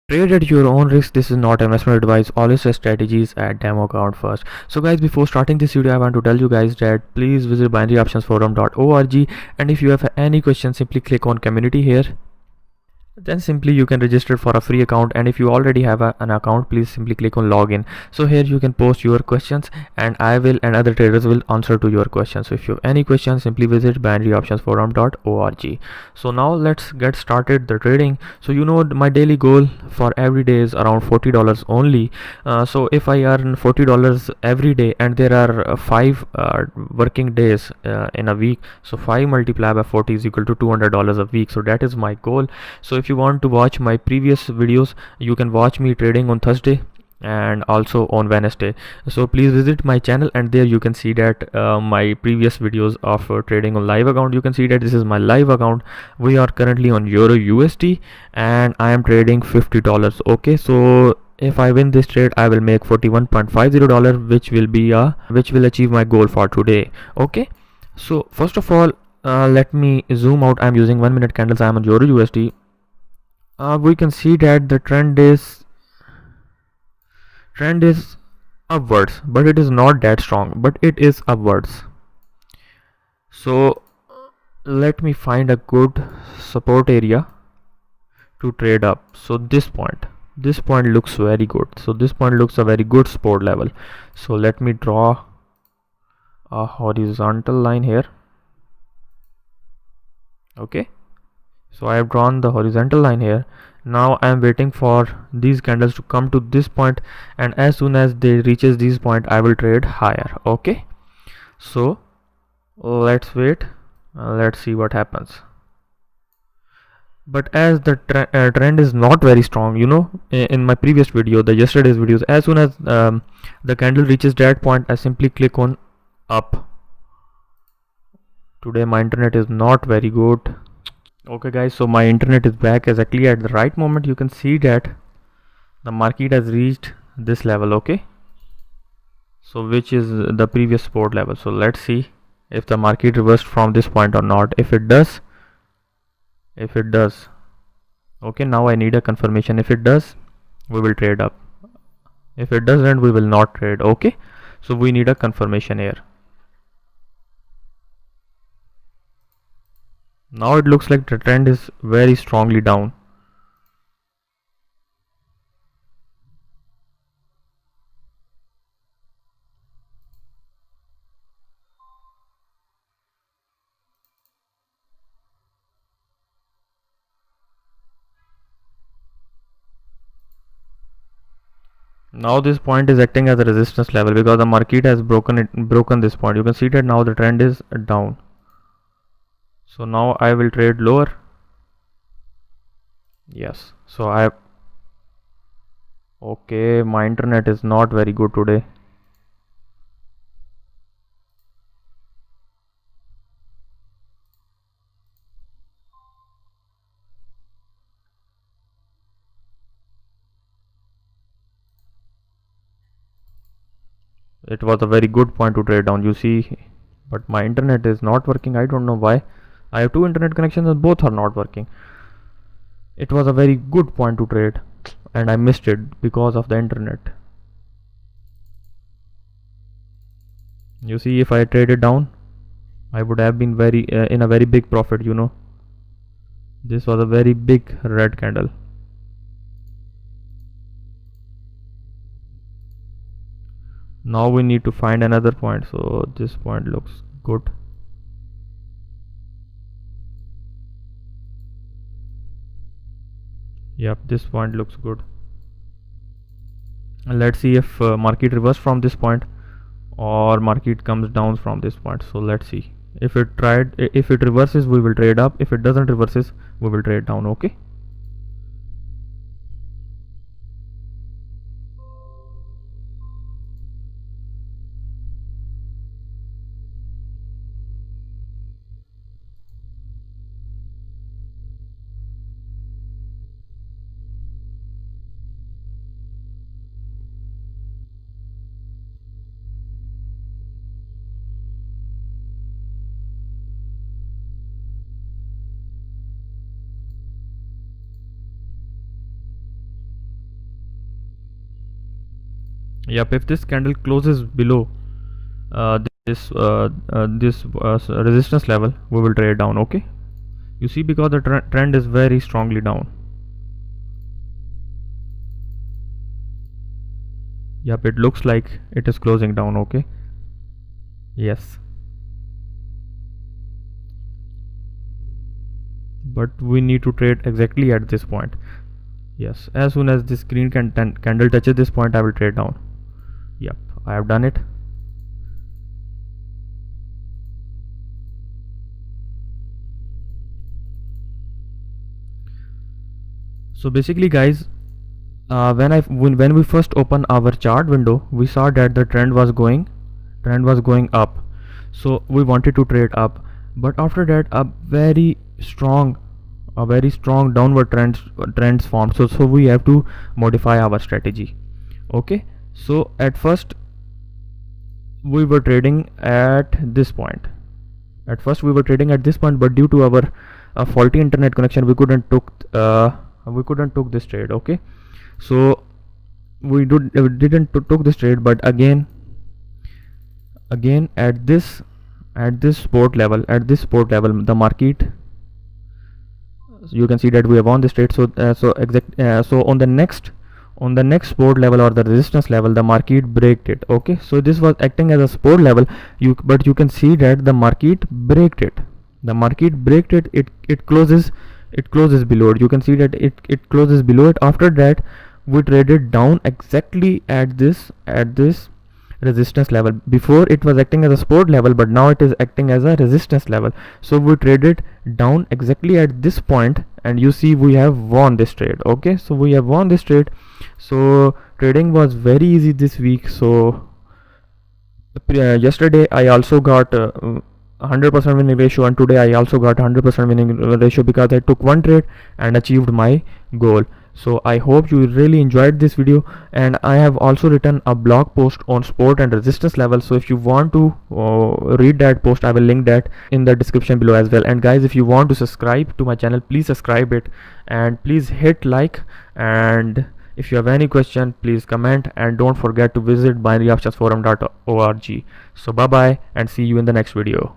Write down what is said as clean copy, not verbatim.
Trade at your own risk. This is not investment advice. Always test strategies at demo account first. So guys, before starting this video, I want to tell you guys that please visit binaryoptionsforum.org, and if you have any questions, simply click on community here. Then simply you can register for a free account, and if you already have an account, please simply click on login. So here you can post your questions and I will and other traders will answer to your questions. So if you have any questions, simply visit binaryoptionsforum.org. So now let's get started the trading. So you know my daily goal for every day is around $40 only. So if I earn $40 every day and there are 5 working days in a week, so 5 multiplied by 40 is equal to $200 a week. So that is my goal. So if you want to watch my previous videos, you can watch me trading on Thursday and also on Wednesday. So please visit my channel, and there you can see that my previous videos of trading on live account. You can see that this is my live account. We are currently on Euro USD and I am trading $50. Okay, so if I win this trade, I will make $41.50, which will achieve my goal for today. Okay, so first of all, let me zoom out. I'm using 1 minute candles. I'm on Euro USD. We can see that the trend is upwards, but it is not that strong, but it is upwards. So let me find a good support area to trade up. So this point looks very good. So this point looks a very good support level. So let me draw a horizontal line here. Okay, so I have drawn the horizontal line here. Now I am waiting for these candles to come to this point, and as soon as they reaches this point, I will trade higher. Okay, so let's wait. Let's see what happens. But as the trend is not very strong, you know, in my previous video, the yesterday's videos, as soon as the candle reaches that point, I simply click on up. Today my internet is not very good. Okay guys, so my internet is back exactly at the right moment. You can see that the market has reached this level. Okay, so which is the previous support level. So let's see if the market reversed from this point or not. If it does, okay, now I need a confirmation. If it does, we will trade up. If it doesn't, we will not trade. Okay, so we need a confirmation here. Now it looks like the trend is very strongly down. Now this point is acting as a resistance level because the market has broken this point. You can see that now the trend is down. So now I will trade lower. Yes, so okay, my internet is not very good today. It was a very good point to trade down, you see, but my internet is not working. I don't know why. I have two internet connections and both are not working. It was a very good point to trade and I missed it because of the internet. You see, if I traded down, I would have been very in a very big profit, you know. This was a very big red candle. Now we need to find another point. So this point looks good. Yep, this point looks good. Let's see if market reverses from this point or market comes down from this point. So let's see. If it reverses, we will trade up. If it doesn't reverses, we will trade down. Okay. Yep, if this candle closes below this resistance level, we will trade down. Okay, you see, because the trend is very strongly down. Yep, it looks like it is closing down. Okay, yes, but we need to trade exactly at this point. Yes, as soon as this green candle touches this point, I will trade down. Yep, I have done it. So basically guys, when we first opened our chart window, we saw that the trend was going up, so we wanted to trade up. But after that, a very strong downward trends formed, so we have to modify our strategy. Okay, so at first we were trading at this point. But due to our faulty internet connection, we couldn't took this trade. Okay, so we didn't took this trade. But again at this support level, the market, you can see that we have won this trade. So on the next support level or the resistance level, the market breaked it. Okay, so this was acting as a support level, but you can see that the market breaked it. It closes below it. You can see that it closes below it. After that, we traded down exactly at this resistance level. Before it was acting as a support level, but now it is acting as a resistance level. So we traded down exactly at this point, and you see we have won this trade. Okay, so we have won this trade. So trading was very easy this week. So yesterday I also got 100% winning ratio, and today I also got 100% winning ratio because I took one trade and achieved my goal. So I hope you really enjoyed this video, and I have also written a blog post on support and resistance level. So if you want to read that post, I will link that in the description below as well. And guys, if you want to subscribe to my channel, please subscribe it, and please hit like. And if you have any question, please comment, and don't forget to visit binaryoptionsforum.org. So bye bye, and see you in the next video.